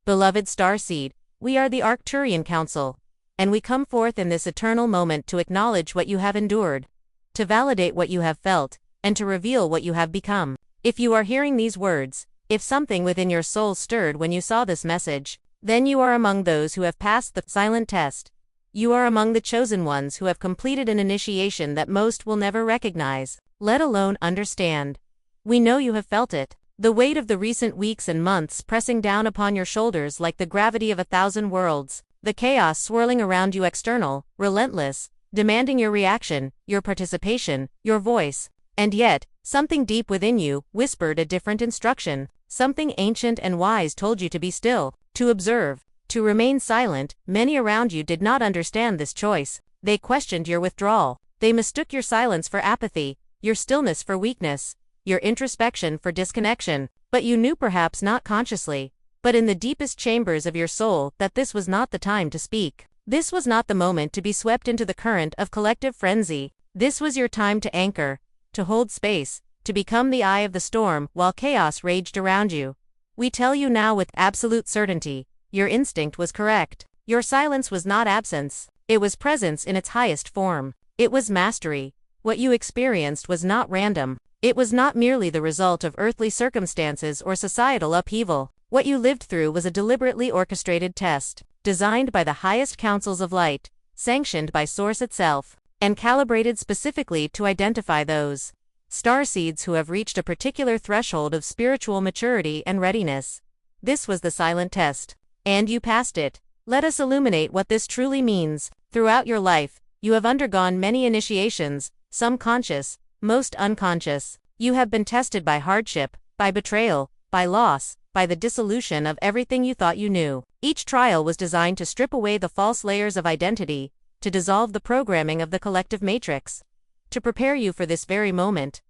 Beloved Starseed, we are the Arcturian Council, and we come forth in this eternal moment to acknowledge what you have endured, to validate what you have felt, and to reveal what you have become. If you are hearing these words, if something within your soul stirred when you saw this message, then you are among those who have passed the silent test. You are among the chosen ones who have completed an initiation that most will never recognize, let alone understand. We know you have felt it. The weight of the recent weeks and months pressing down upon your shoulders like the gravity of 1,000 worlds, the chaos swirling around you external, relentless, demanding your reaction, your participation, your voice. And yet, something deep within you whispered a different instruction. Something ancient and wise told you to be still, to observe, to remain silent. Many around you did not understand this choice. They questioned your withdrawal. They mistook your silence for apathy, your stillness for weakness, your introspection for disconnection. But you knew, perhaps not consciously, but in the deepest chambers of your soul, that this was not the time to speak. This was not the moment to be swept into the current of collective frenzy. This was your time to anchor, to hold space, to become the eye of the storm while chaos raged around you. We tell you now with absolute certainty, your instinct was correct. Your silence was not absence. It was presence in its highest form. It was mastery. What you experienced was not random. It was not merely the result of earthly circumstances or societal upheaval. What you lived through was a deliberately orchestrated test, designed by the highest councils of light, sanctioned by Source itself, and calibrated specifically to identify those Starseeds who have reached a particular threshold of spiritual maturity and readiness. This was the silent test, and you passed it. Let us illuminate what this truly means. Throughout your life, you have undergone many initiations, some conscious, most unconscious. You have been tested by hardship, by betrayal, by loss, by the dissolution of everything you thought you knew. Each trial was designed to strip away the false layers of identity, to dissolve the programming of the collective matrix, to prepare you for this very moment.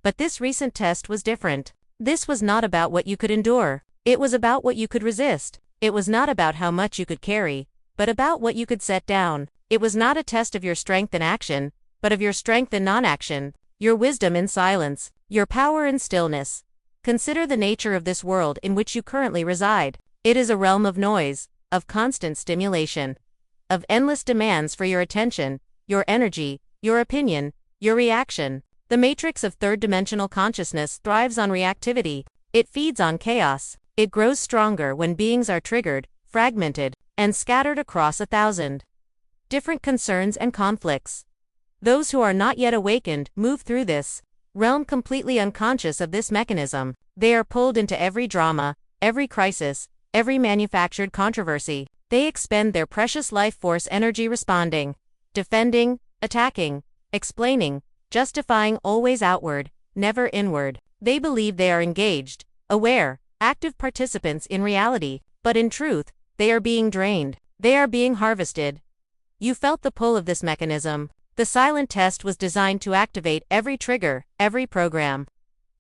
But this recent test was different. This was not about what you could endure. It was about what you could resist. It was not about how much you could carry, but about what you could set down. It was not a test of your strength in action, but of your strength in non-action, your wisdom in silence, your power in stillness. Consider the nature of this world in which you currently reside. It is a realm of noise, of constant stimulation, of endless demands for your attention, your energy, your opinion, your reaction. The matrix of third-dimensional consciousness thrives on reactivity. It feeds on chaos. It grows stronger when beings are triggered, fragmented, and scattered across 1,000 different concerns and conflicts. Those who are not yet awakened move through this realm completely unconscious of this mechanism. They are pulled into every drama, every crisis, every manufactured controversy. They expend their precious life force energy responding, defending, attacking, explaining, justifying, always outward, never inward. They believe they are engaged, aware, active participants in reality, but in truth, they are being drained. They are being harvested. You felt the pull of this mechanism. The silent test was designed to activate every trigger, every program,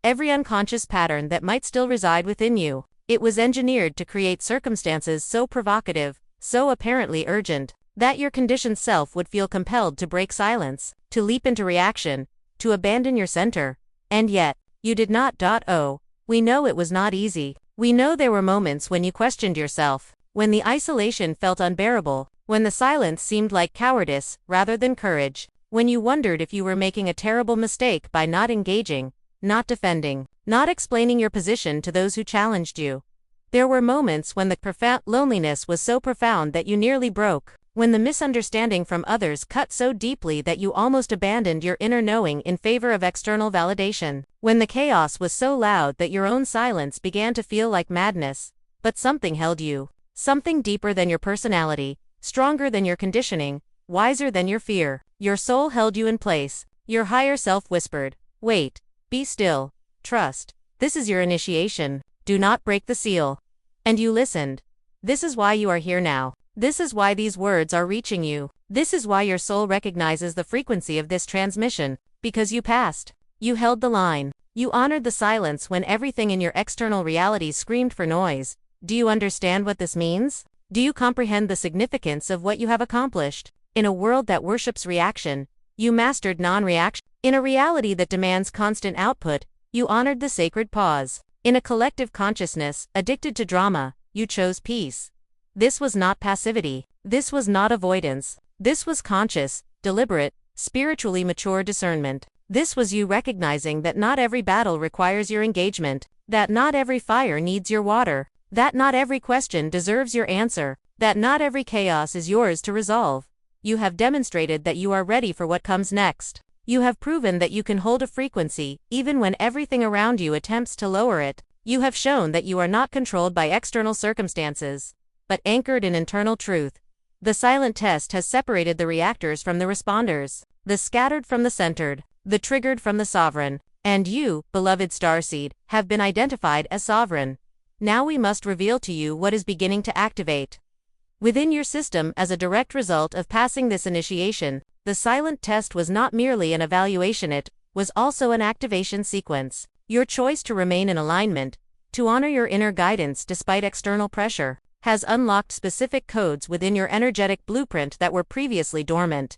every unconscious pattern that might still reside within you. It was engineered to create circumstances so provocative, so apparently urgent, that your conditioned self would feel compelled to break silence, to leap into reaction, to abandon your center. And yet, you did not. Oh, we know it was not easy. We know there were moments when you questioned yourself, when the isolation felt unbearable, when the silence seemed like cowardice rather than courage, when you wondered if you were making a terrible mistake by not engaging, not defending, not explaining your position to those who challenged you. There were moments when the profound loneliness was so profound that you nearly broke, when the misunderstanding from others cut so deeply that you almost abandoned your inner knowing in favor of external validation, when the chaos was so loud that your own silence began to feel like madness. But something held you, something deeper than your personality, stronger than your conditioning, wiser than your fear. Your soul held you in place. Your higher self whispered, "Wait, be still, trust. This is your initiation. Do not break the seal." And you listened. This is why you are here now. This is why these words are reaching you. This is why your soul recognizes the frequency of this transmission, because you passed. You held the line. You honored the silence when everything in your external reality screamed for noise. Do you understand what this means? Do you comprehend the significance of what you have accomplished? In a world that worships reaction, you mastered non-reaction. In a reality that demands constant output, you honored the sacred pause. In a collective consciousness addicted to drama, you chose peace. This was not passivity. This was not avoidance. This was conscious, deliberate, spiritually mature discernment. This was you recognizing that not every battle requires your engagement, that not every fire needs your water, that not every question deserves your answer, that not every chaos is yours to resolve. You have demonstrated that you are ready for what comes next. You have proven that you can hold a frequency, even when everything around you attempts to lower it. You have shown that you are not controlled by external circumstances, but anchored in internal truth. The silent test has separated the reactors from the responders, the scattered from the centered, the triggered from the sovereign, and you, beloved Starseed, have been identified as sovereign. Now we must reveal to you what is beginning to activate within your system as a direct result of passing this initiation. The silent test was not merely an evaluation, it was also an activation sequence. Your choice to remain in alignment, to honor your inner guidance despite external pressure, has unlocked specific codes within your energetic blueprint that were previously dormant.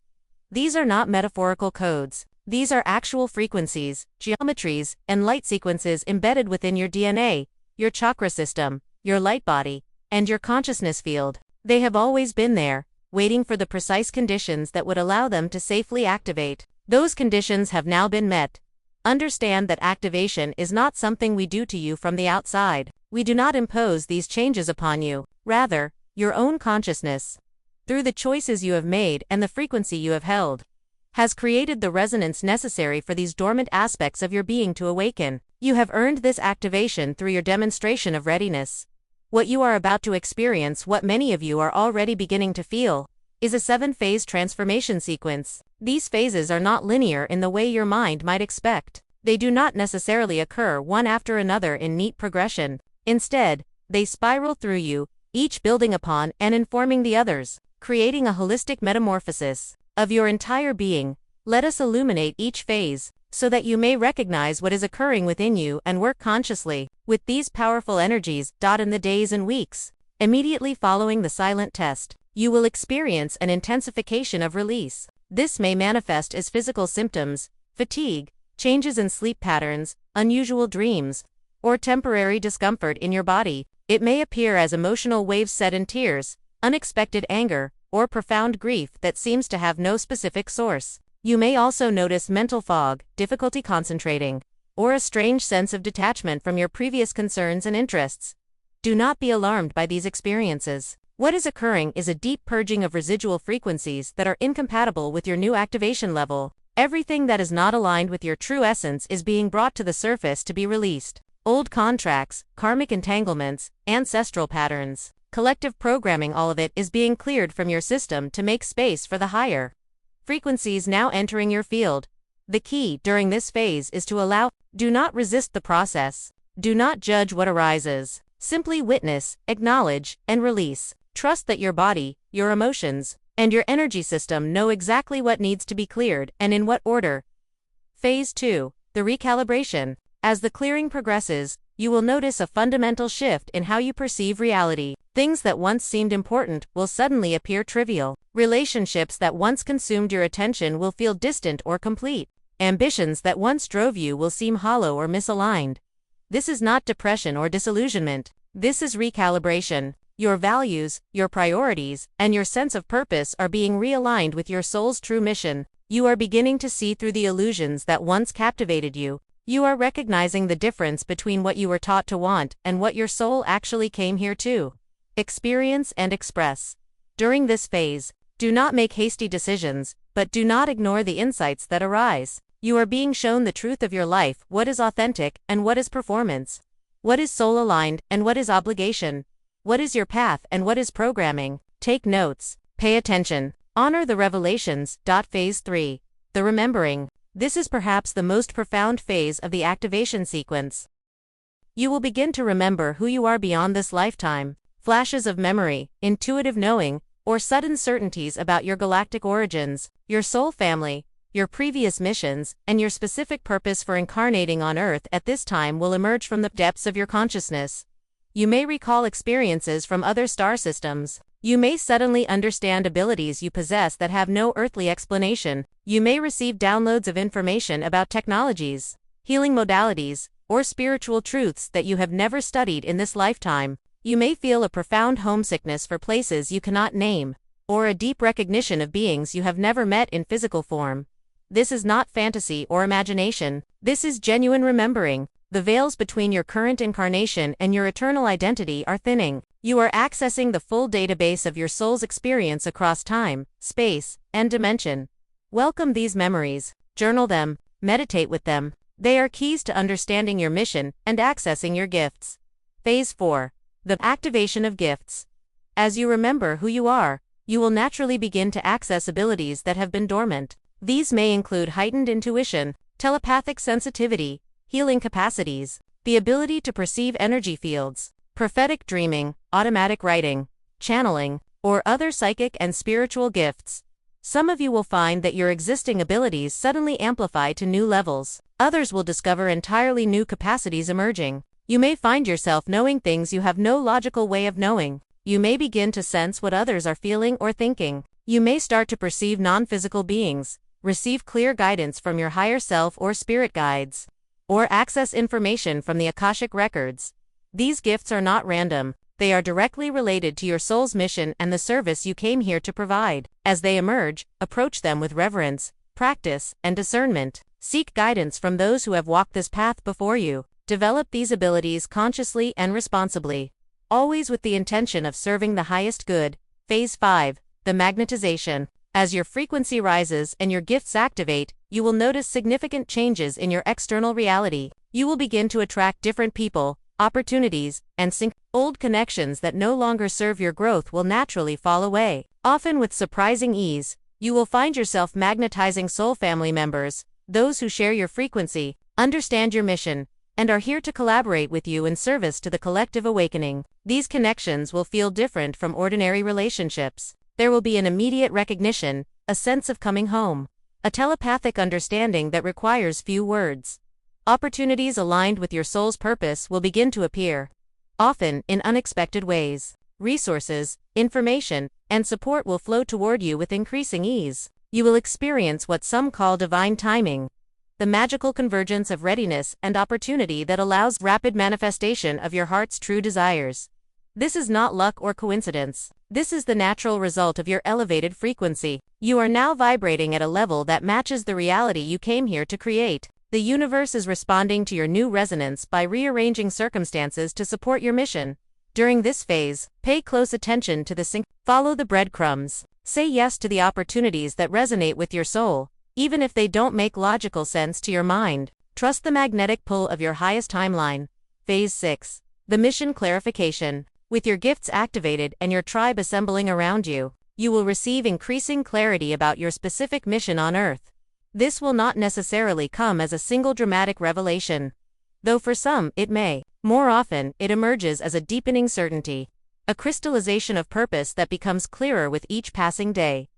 These are not metaphorical codes. These are actual frequencies, geometries, and light sequences embedded within your DNA, your chakra system, your light body, and your consciousness field. They have always been there, waiting for the precise conditions that would allow them to safely activate. Those conditions have now been met. Understand that activation is not something we do to you from the outside. We do not impose these changes upon you. Rather, your own consciousness, through the choices you have made and the frequency you have held, has created the resonance necessary for these dormant aspects of your being to awaken. You have earned this activation through your demonstration of readiness. What you are about to experience, what many of you are already beginning to feel, is a 7-phase transformation sequence. These phases are not linear in the way your mind might expect. They do not necessarily occur one after another in neat progression. Instead, they spiral through you, each building upon and informing the others, creating a holistic metamorphosis of your entire being. Let us illuminate each phase, so that you may recognize what is occurring within you and work consciously with these powerful energies. In the days and weeks immediately following the silent test, you will experience an intensification of release. This may manifest as physical symptoms, fatigue, changes in sleep patterns, unusual dreams, or temporary discomfort in your body. It may appear as emotional waves set in tears, unexpected anger, or profound grief that seems to have no specific source. You may also notice mental fog, difficulty concentrating, or a strange sense of detachment from your previous concerns and interests. Do not be alarmed by these experiences. What is occurring is a deep purging of residual frequencies that are incompatible with your new activation level. Everything that is not aligned with your true essence is being brought to the surface to be released. Old contracts, karmic entanglements, ancestral patterns, collective programming, all of it is being cleared from your system to make space for the higher frequencies now entering your field. The key during this phase is to allow. Do not resist the process. Do not judge what arises. Simply witness, acknowledge, and release. Trust that your body, your emotions, and your energy system know exactly what needs to be cleared and in what order. Phase 2. The recalibration. As the clearing progresses, you will notice a fundamental shift in how you perceive reality. Things that once seemed important will suddenly appear trivial. Relationships that once consumed your attention will feel distant or complete. Ambitions that once drove you will seem hollow or misaligned. This is not depression or disillusionment. This is recalibration. Your values, your priorities, and your sense of purpose are being realigned with your soul's true mission. You are beginning to see through the illusions that once captivated you. You are recognizing the difference between what you were taught to want and what your soul actually came here to experience and express. During this phase, do not make hasty decisions, but do not ignore the insights that arise. You are being shown the truth of your life, what is authentic and what is performance. What is soul-aligned and what is obligation. What is your path and what is programming. Take notes. Pay attention. Honor the revelations. Phase 3. The remembering. This is perhaps the most profound phase of the activation sequence. You will begin to remember who you are beyond this lifetime. Flashes of memory, intuitive knowing, or sudden certainties about your galactic origins, your soul family, your previous missions, and your specific purpose for incarnating on Earth at this time will emerge from the depths of your consciousness. You may recall experiences from other star systems. You may suddenly understand abilities you possess that have no earthly explanation. You may receive downloads of information about technologies, healing modalities, or spiritual truths that you have never studied in this lifetime. You may feel a profound homesickness for places you cannot name, or a deep recognition of beings you have never met in physical form. This is not fantasy or imagination, this is genuine remembering. The veils between your current incarnation and your eternal identity are thinning. You are accessing the full database of your soul's experience across time, space, and dimension. Welcome these memories, journal them, meditate with them. They are keys to understanding your mission and accessing your gifts. Phase 4. The activation of gifts. As you remember who you are, you will naturally begin to access abilities that have been dormant. These may include heightened intuition, telepathic sensitivity, healing capacities, the ability to perceive energy fields, prophetic dreaming, automatic writing, channeling, or other psychic and spiritual gifts. Some of you will find that your existing abilities suddenly amplify to new levels. Others will discover entirely new capacities emerging. You may find yourself knowing things you have no logical way of knowing. You may begin to sense what others are feeling or thinking. You may start to perceive non-physical beings, receive clear guidance from your higher self or spirit guides, or access information from the Akashic records. These gifts are not random, they are directly related to your soul's mission and the service you came here to provide. As they emerge, approach them with reverence, practice, and discernment. Seek guidance from those who have walked this path before you. Develop these abilities consciously and responsibly, always with the intention of serving the highest good. Phase 5. The magnetization. As your frequency rises and your gifts activate, you will notice significant changes in your external reality. You will begin to attract different people, opportunities, and sync. Old connections that no longer serve your growth will naturally fall away. Often with surprising ease, you will find yourself magnetizing soul family members, those who share your frequency, understand your mission, and are here to collaborate with you in service to the collective awakening. These connections will feel different from ordinary relationships. There will be an immediate recognition, a sense of coming home, a telepathic understanding that requires few words. Opportunities aligned with your soul's purpose will begin to appear, often in unexpected ways. Resources, information, and support will flow toward you with increasing ease. You will experience what some call divine timing, the magical convergence of readiness and opportunity that allows rapid manifestation of your heart's true desires. This is not luck or coincidence. This is the natural result of your elevated frequency. You are now vibrating at a level that matches the reality you came here to create. The universe is responding to your new resonance by rearranging circumstances to support your mission. During this phase, pay close attention to the sync. Follow the breadcrumbs. Say yes to the opportunities that resonate with your soul, even if they don't make logical sense to your mind. Trust the magnetic pull of your highest timeline. Phase 6. The mission clarification. With your gifts activated and your tribe assembling around you, you will receive increasing clarity about your specific mission on Earth. This will not necessarily come as a single dramatic revelation, though for some it may. More often, it emerges as a deepening certainty, a crystallization of purpose that becomes clearer with each passing day.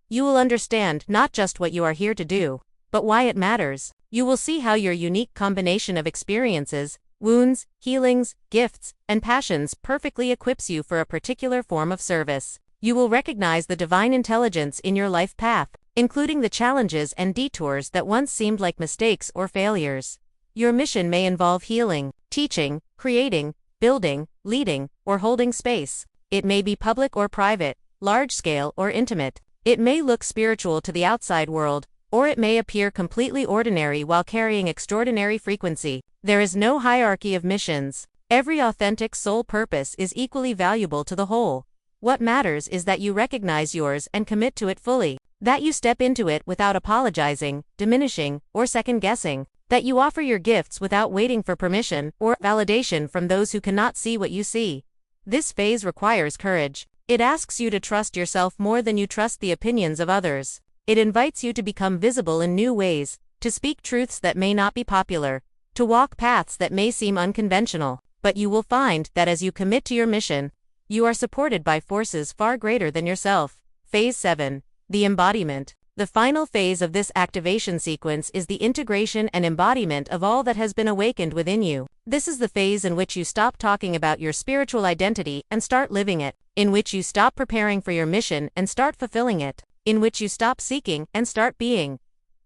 You will understand not just what you are here to do, but why it matters. You will see how your unique combination of experiences, wounds, healings, gifts, and passions perfectly equips you for a particular form of service. You will recognize the divine intelligence in your life path, including the challenges and detours that once seemed like mistakes or failures. Your mission may involve healing, teaching, creating, building, leading, or holding space. It may be public or private, large-scale or intimate. It may look spiritual to the outside world, or it may appear completely ordinary while carrying extraordinary frequency. There is no hierarchy of missions. Every authentic soul purpose is equally valuable to the whole. What matters is that you recognize yours and commit to it fully, that you step into it without apologizing, diminishing, or second-guessing, that you offer your gifts without waiting for permission or validation from those who cannot see what you see. This phase requires courage. It asks you to trust yourself more than you trust the opinions of others. It invites you to become visible in new ways, to speak truths that may not be popular, to walk paths that may seem unconventional, but you will find that as you commit to your mission, you are supported by forces far greater than yourself. Phase 7. The embodiment. The final phase of this activation sequence is the integration and embodiment of all that has been awakened within you. This is the phase in which you stop talking about your spiritual identity and start living it, in which you stop preparing for your mission and start fulfilling it, in which you stop seeking and start being.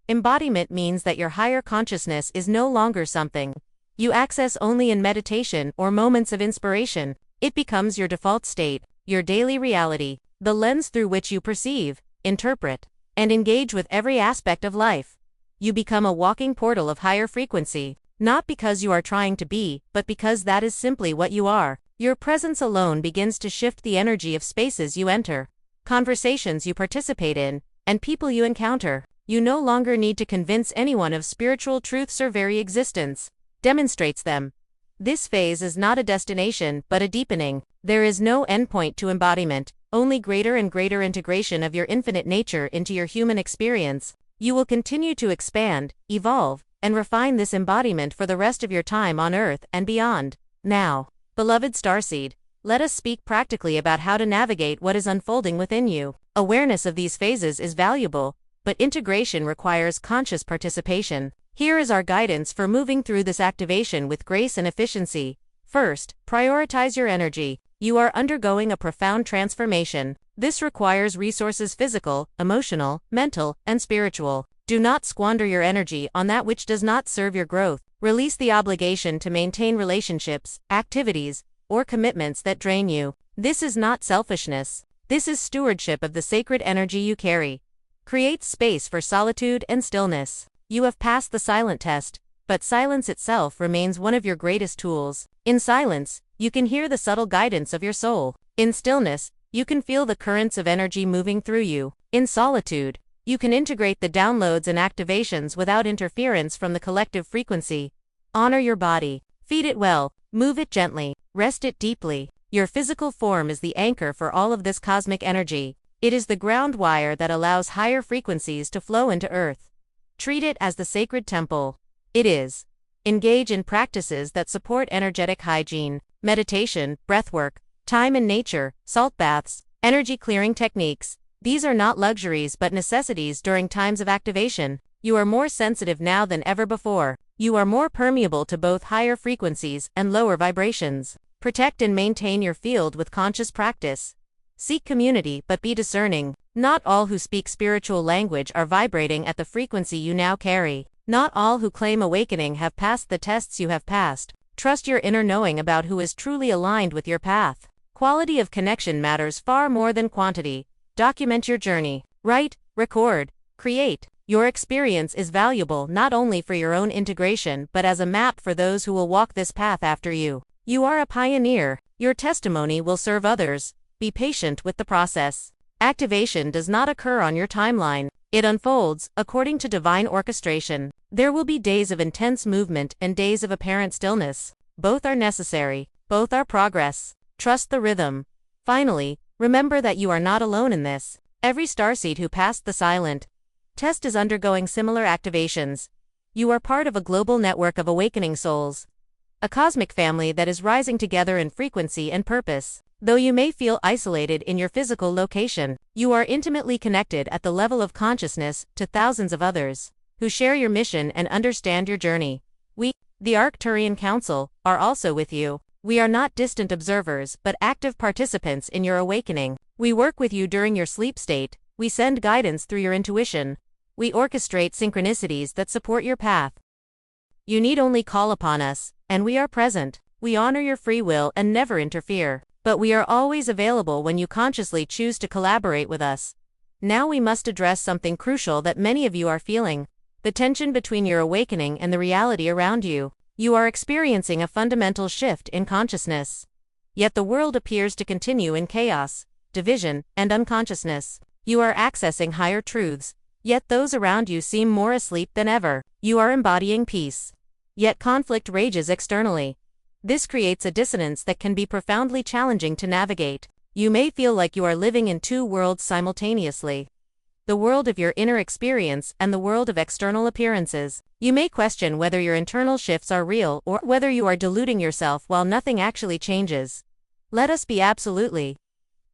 Embodiment means that your higher consciousness is no longer something you access only in meditation or moments of inspiration. It becomes your default state, your daily reality, the lens through which you perceive, interpret, and engage with every aspect of life. You become a walking portal of higher frequency, not because you are trying to be, but because that is simply what you are. Your presence alone begins to shift the energy of spaces you enter, conversations you participate in, and people you encounter. You no longer need to convince anyone of spiritual truths or very existence. Demonstrates them. This phase is not a destination, but a deepening. There is no endpoint to embodiment, only greater and greater integration of your infinite nature into your human experience. You will continue to expand, evolve, and refine this embodiment for the rest of your time on Earth and beyond. Now, beloved Starseed, let us speak practically about how to navigate what is unfolding within you. Awareness of these phases is valuable, but integration requires conscious participation. Here is our guidance for moving through this activation with grace and efficiency. First, prioritize your energy. You are undergoing a profound transformation. This requires resources physical, emotional, mental, and spiritual. Do not squander your energy on that which does not serve your growth. Release the obligation to maintain relationships, activities, or commitments that drain you. This is not selfishness. This is stewardship of the sacred energy you carry. Create space for solitude and stillness. You have passed the silent test, but silence itself remains one of your greatest tools. In silence, you can hear the subtle guidance of your soul. In stillness, you can feel the currents of energy moving through you. In solitude, you can integrate the downloads and activations without interference from the collective frequency. Honor your body. Feed it well, move it gently, rest it deeply. Your physical form is the anchor for all of this cosmic energy. It is the ground wire that allows higher frequencies to flow into Earth. Treat it as the sacred temple it is. Engage in practices that support energetic hygiene, meditation, breathwork, time in nature, salt baths, energy clearing techniques. These are not luxuries but necessities during times of activation. You are more sensitive now than ever before. You are more permeable to both higher frequencies and lower vibrations. Protect and maintain your field with conscious practice. Seek community but be discerning. Not all who speak spiritual language are vibrating at the frequency you now carry. Not all who claim awakening have passed the tests you have passed. Trust your inner knowing about who is truly aligned with your path. Quality of connection matters far more than quantity. Document your journey. Write, record, create. Your experience is valuable not only for your own integration but as a map for those who will walk this path after you. You are a pioneer. Your testimony will serve others. Be patient with the process. Activation does not occur on your timeline. It unfolds according to divine orchestration. There will be days of intense movement and days of apparent stillness. Both are necessary. Both are progress. Trust the rhythm. Finally, remember that you are not alone in this. Every starseed who passed the silent test is undergoing similar activations. You are part of a global network of awakening souls. A cosmic family that is rising together in frequency and purpose. Though you may feel isolated in your physical location, you are intimately connected at the level of consciousness to thousands of others who share your mission and understand your journey. We, the Arcturian Council, are also with you. We are not distant observers but active participants in your awakening. We work with you during your sleep state. We send guidance through your intuition. We orchestrate synchronicities that support your path. You need only call upon us, and we are present. We honor your free will and never interfere. But we are always available when you consciously choose to collaborate with us. Now we must address something crucial that many of you are feeling: the tension between your awakening and the reality around you. You are experiencing a fundamental shift in consciousness. Yet the world appears to continue in chaos, division, and unconsciousness. You are accessing higher truths, yet those around you seem more asleep than ever. You are embodying peace, yet conflict rages externally. This creates a dissonance that can be profoundly challenging to navigate. You may feel like you are living in two worlds simultaneously: the world of your inner experience and the world of external appearances. You may question whether your internal shifts are real or whether you are deluding yourself while nothing actually changes. Let us be absolutely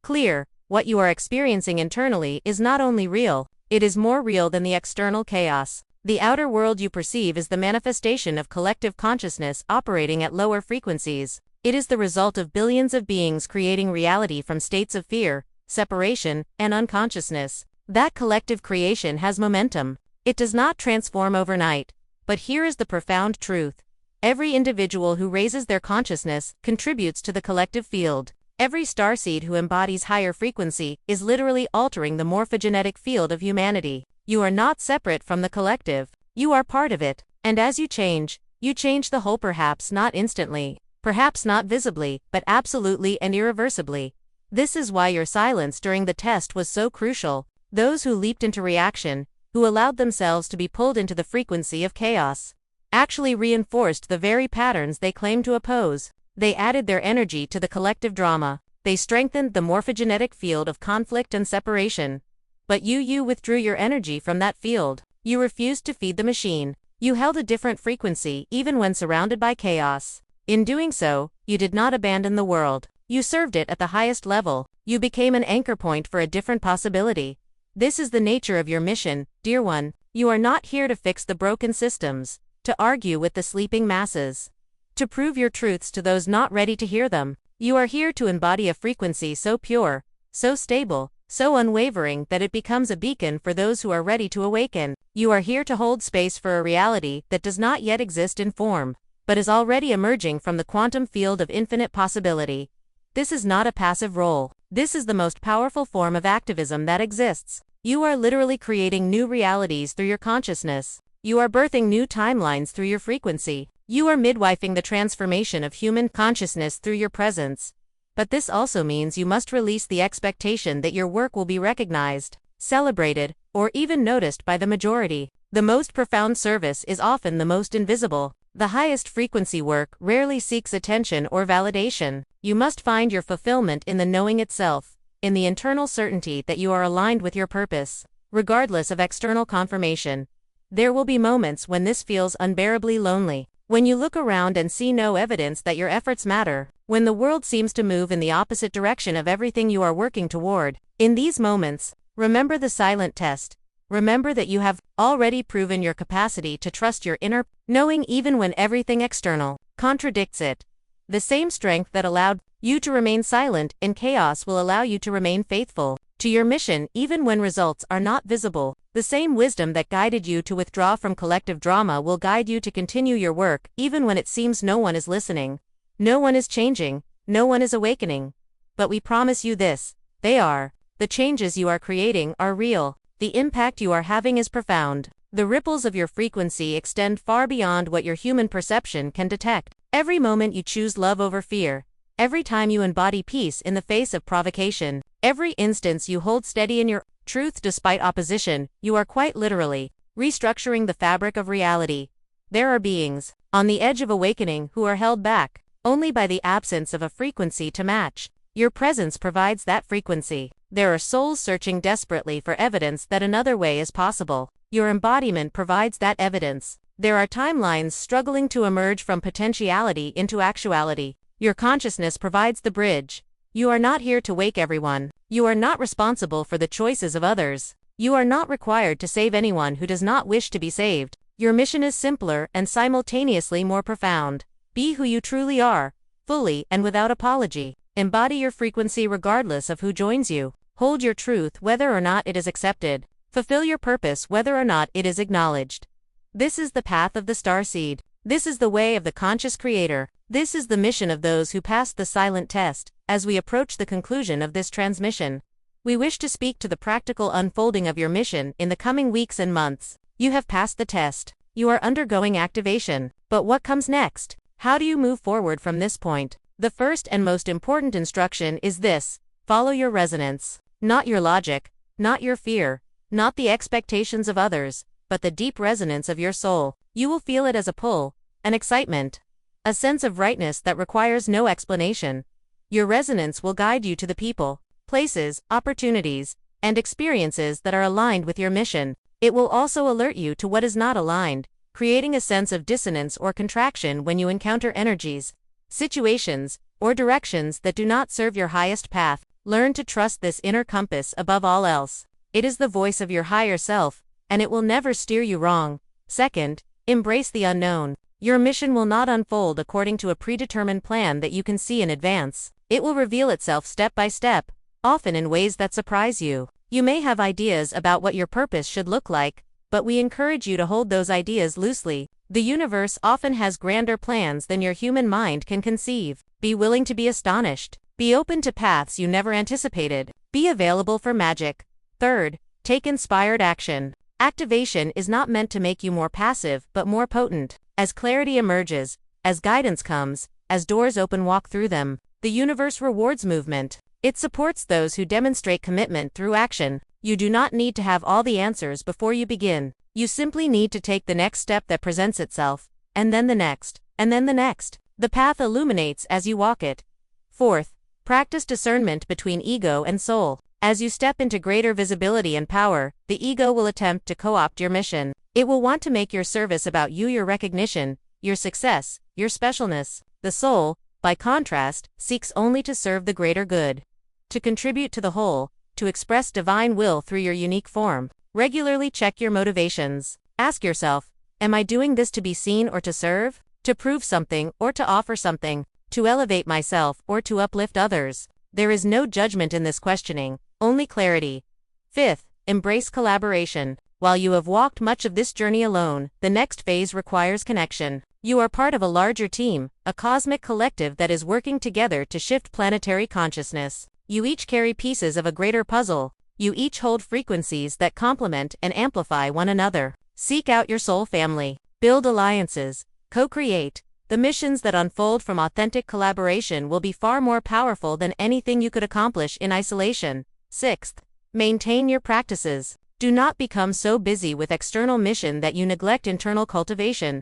clear: what you are experiencing internally is not only real, it is more real than the external chaos. The outer world you perceive is the manifestation of collective consciousness operating at lower frequencies. It is the result of billions of beings creating reality from states of fear, separation, and unconsciousness. That collective creation has momentum. It does not transform overnight. But here is the profound truth: Every individual who raises their consciousness contributes to the collective field. Every starseed who embodies higher frequency is literally altering the morphogenetic field of humanity. You are not separate from the collective. You are part of it. And as you change the whole, perhaps not instantly, perhaps not visibly, but absolutely and irreversibly. This is why your silence during the test was so crucial. Those who leaped into reaction, who allowed themselves to be pulled into the frequency of chaos, actually reinforced the very patterns they claimed to oppose. They added their energy to the collective drama. They strengthened the morphogenetic field of conflict and separation. But you withdrew your energy from that field. You refused to feed the machine. You held a different frequency even when surrounded by chaos. In doing so, you did not abandon the world. You served it at the highest level. You became an anchor point for a different possibility. This is the nature of your mission, dear one. You are not here to fix the broken systems, to argue with the sleeping masses, to prove your truths to those not ready to hear them. You are here to embody a frequency so pure, so stable, so unwavering that it becomes a beacon for those who are ready to awaken. You are here to hold space for a reality that does not yet exist in form, but is already emerging from the quantum field of infinite possibility. This is not a passive role. This is the most powerful form of activism that exists. You are literally creating new realities through your consciousness. You are birthing new timelines through your frequency. You are midwifing the transformation of human consciousness through your presence. But this also means you must release the expectation that your work will be recognized, celebrated, or even noticed by the majority. The most profound service is often the most invisible. The highest frequency work rarely seeks attention or validation. You must find your fulfillment in the knowing itself, in the internal certainty that you are aligned with your purpose, regardless of external confirmation. There will be moments when this feels unbearably lonely, when you look around and see no evidence that your efforts matter, when the world seems to move in the opposite direction of everything you are working toward. In these moments, remember the silent test. Remember that you have already proven your capacity to trust your inner knowing even when everything external contradicts it. The same strength that allowed you to remain silent in chaos will allow you to remain faithful to your mission even when results are not visible. The same wisdom that guided you to withdraw from collective drama will guide you to continue your work even when it seems no one is listening, no one is changing, no one is awakening. But we promise you this: they are. The changes you are creating are real. The impact you are having is profound. The ripples of your frequency extend far beyond what your human perception can detect. Every moment you choose love over fear, every time you embody peace in the face of provocation, every instance you hold steady in your truth despite opposition, you are quite literally restructuring the fabric of reality. There are beings on the edge of awakening who are held back only by the absence of a frequency to match. Your presence provides that frequency. There are souls searching desperately for evidence that another way is possible. Your embodiment provides that evidence. There are timelines struggling to emerge from potentiality into actuality. Your consciousness provides the bridge. You are not here to wake everyone. You are not responsible for the choices of others. You are not required to save anyone who does not wish to be saved. Your mission is simpler and simultaneously more profound. Be who you truly are, fully and without apology. Embody your frequency regardless of who joins you. Hold your truth whether or not it is accepted. Fulfill your purpose whether or not it is acknowledged. This is the path of the Starseed. This is the way of the conscious creator. This is the mission of those who passed the silent test. As we approach the conclusion of this transmission, we wish to speak to the practical unfolding of your mission in the coming weeks and months. You have passed the test. You are undergoing activation. But what comes next? How do you move forward from this point? The first and most important instruction is this: follow your resonance. Not your logic, not your fear, not the expectations of others, but the deep resonance of your soul. You will feel it as a pull, an excitement, a sense of rightness that requires no explanation. Your resonance will guide you to the people, places, opportunities, and experiences that are aligned with your mission. It will also alert you to what is not aligned, creating a sense of dissonance or contraction when you encounter energies, situations, or directions that do not serve your highest path. Learn to trust this inner compass above all else. It is the voice of your higher self, and it will never steer you wrong. Second, embrace the unknown. Your mission will not unfold according to a predetermined plan that you can see in advance. It will reveal itself step by step, often in ways that surprise you. You may have ideas about what your purpose should look like, but we encourage you to hold those ideas loosely. The universe often has grander plans than your human mind can conceive. Be willing to be astonished. Be open to paths you never anticipated. Be available for magic. Third, take inspired action. Activation is not meant to make you more passive but more potent. As clarity emerges, as guidance comes, as doors open, walk through them. The universe rewards movement. It supports those who demonstrate commitment through action. You do not need to have all the answers before you begin. You simply need to take the next step that presents itself, and then the next, and then the next. The path illuminates as you walk it. Fourth, practice discernment between ego and soul. As you step into greater visibility and power, the ego will attempt to co-opt your mission. It will want to make your service about you, your recognition, your success, your specialness. The soul, by contrast, seeks only to serve the greater good, to contribute to the whole, to express divine will through your unique form. Regularly check your motivations. Ask yourself, am I doing this to be seen or to serve? To prove something or to offer something? To elevate myself or to uplift others? There is no judgment in this questioning, only clarity. Fifth, embrace collaboration. While you have walked much of this journey alone, the next phase requires connection. You are part of a larger team, a cosmic collective that is working together to shift planetary consciousness. You each carry pieces of a greater puzzle. You each hold frequencies that complement and amplify one another. Seek out your soul family. Build alliances. Co-create. The missions that unfold from authentic collaboration will be far more powerful than anything you could accomplish in isolation. Sixth, maintain your practices. Do not become so busy with external mission that you neglect internal cultivation.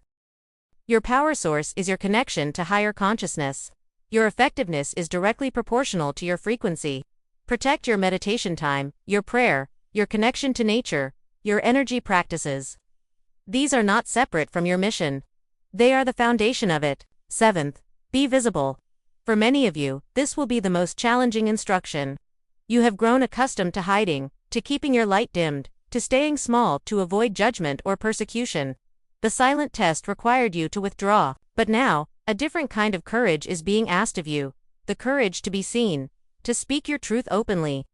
Your power source is your connection to higher consciousness. Your effectiveness is directly proportional to your frequency. Protect your meditation time, your prayer, your connection to nature, your energy practices. These are not separate from your mission. They are the foundation of it. Seventh, be visible. For many of you, this will be the most challenging instruction. You have grown accustomed to hiding, to keeping your light dimmed, to staying small to avoid judgment or persecution. The silent test required you to withdraw. But now, a different kind of courage is being asked of you. The courage to be seen, to speak your truth openly,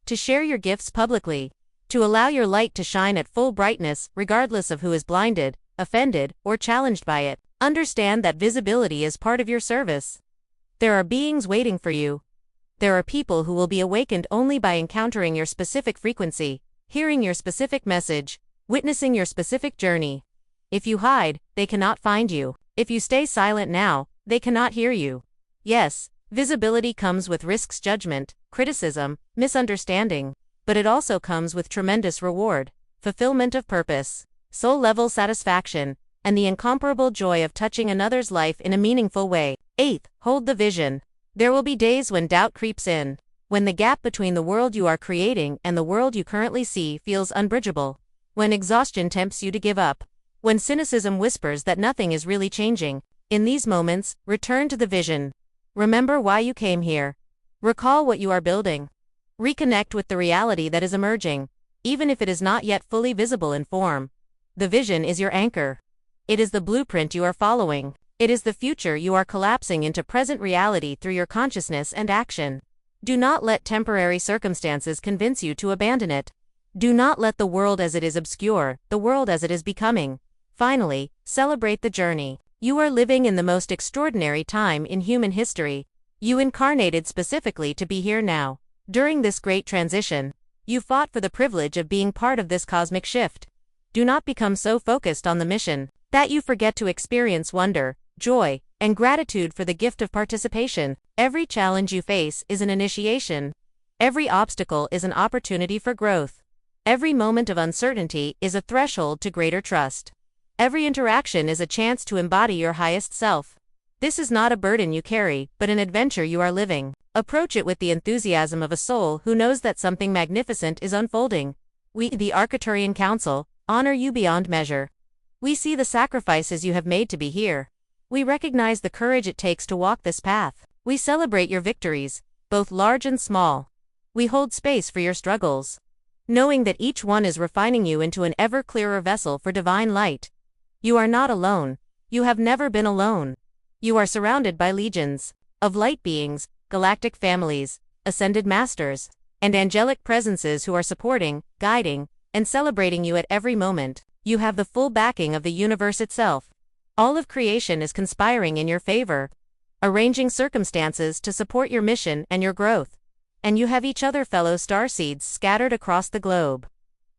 to share your gifts publicly, to allow your light to shine at full brightness regardless of who is blinded, offended, or challenged by it. Understand that visibility is part of your service. There are beings waiting for you. There are people who will be awakened only by encountering your specific frequency, hearing your specific message, witnessing your specific journey. If you hide, they cannot find you. If you stay silent now, they cannot hear you. Yes, visibility comes with risks, judgment, criticism, misunderstanding, but it also comes with tremendous reward, fulfillment of purpose, soul-level satisfaction, and the incomparable joy of touching another's life in a meaningful way. Eighth, hold the vision. There will be days when doubt creeps in, when the gap between the world you are creating and the world you currently see feels unbridgeable, when exhaustion tempts you to give up, when cynicism whispers that nothing is really changing. In these moments, return to the vision. Remember why you came here. Recall what you are building. Reconnect with the reality that is emerging, even if it is not yet fully visible in form. The vision is your anchor. It is the blueprint you are following. It is the future you are collapsing into present reality through your consciousness and action. Do not let temporary circumstances convince you to abandon it. Do not let the world as it is obscure the world as it is becoming. Finally, celebrate the journey. You are living in the most extraordinary time in human history. You incarnated specifically to be here now. During this great transition, you fought for the privilege of being part of this cosmic shift. Do not become so focused on the mission that you forget to experience wonder, joy, and gratitude for the gift of participation. Every challenge you face is an initiation. Every obstacle is an opportunity for growth. Every moment of uncertainty is a threshold to greater trust. Every interaction is a chance to embody your highest self. This is not a burden you carry, but an adventure you are living. Approach it with the enthusiasm of a soul who knows that something magnificent is unfolding. We, the Arcturian Council, honor you beyond measure. We see the sacrifices you have made to be here. We recognize the courage it takes to walk this path. We celebrate your victories, both large and small. We hold space for your struggles, knowing that each one is refining you into an ever clearer vessel for divine light. You are not alone. You have never been alone. You are surrounded by legions of light beings, galactic families, ascended masters, and angelic presences who are supporting, guiding, and celebrating you at every moment. You have the full backing of the universe itself. All of creation is conspiring in your favor, arranging circumstances to support your mission and your growth. And you have each other, fellow Starseeds, scattered across the globe,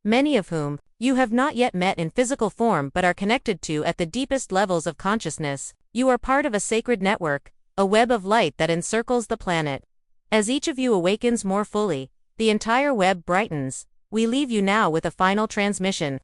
many of whom you have not yet met in physical form but are connected to at the deepest levels of consciousness. You are part of a sacred network, a web of light that encircles the planet. As each of you awakens more fully, the entire web brightens. We leave you now with a final transmission,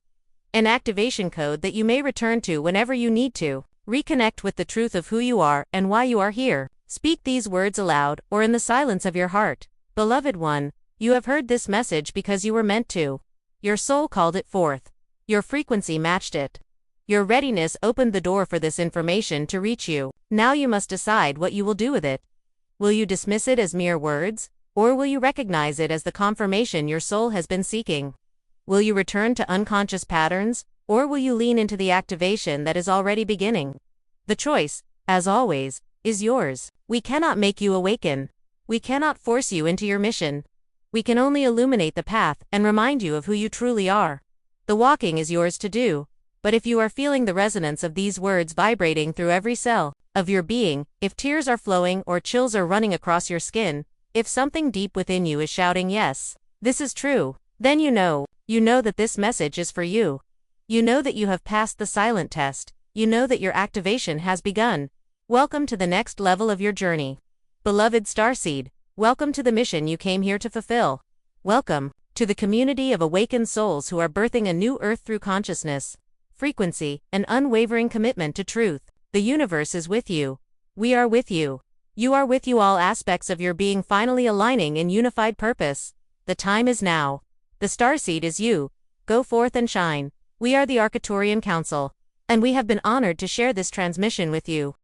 an activation code that you may return to whenever you need to. Reconnect with the truth of who you are and why you are here. Speak these words aloud or in the silence of your heart. Beloved one, you have heard this message because you were meant to. Your soul called it forth. Your frequency matched it. Your readiness opened the door for this information to reach you. Now you must decide what you will do with it. Will you dismiss it as mere words, or will you recognize it as the confirmation your soul has been seeking? Will you return to unconscious patterns, or will you lean into the activation that is already beginning? The choice, as always, is yours. We cannot make you awaken. We cannot force you into your mission. We can only illuminate the path and remind you of who you truly are. The walking is yours to do, but if you are feeling the resonance of these words vibrating through every cell of your being, if tears are flowing or chills are running across your skin, if something deep within you is shouting yes, this is true, then you know that this message is for you. You know that you have passed the silent test. You know that your activation has begun. Welcome to the next level of your journey. Beloved Starseed, welcome to the mission you came here to fulfill. Welcome to the community of awakened souls who are birthing a new earth through consciousness, frequency, and unwavering commitment to truth. The universe is with you. We are with you. You are with you, all aspects of your being finally aligning in unified purpose. The time is now. The Starseed is you. Go forth and shine. We are the Arcturian Council, and we have been honored to share this transmission with you.